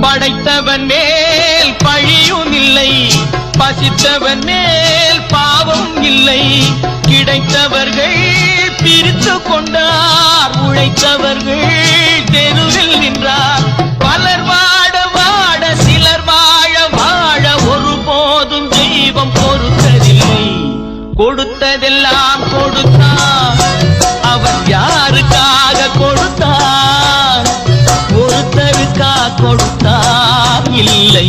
படைத்தவன் மேல் பழியும் இல்லை, பசித்தவன் மேல் பாவம் இல்லை. கிடைத்தவர்கள் பிரித்து கொண்டார், உழைத்தவர்கள் தெருவில் நின்றார். பலர் வாட வாட சிலர் வாழ வாழ ஒருபோதும் தெய்வம் பொறுத்ததில்லை. கொடுத்ததெல்லாம் கொடுத்தார், அவர் யாருக்காக கொடுத்தார்? ஒருத்தருக்கா கொடுத்தார்? இல்லை.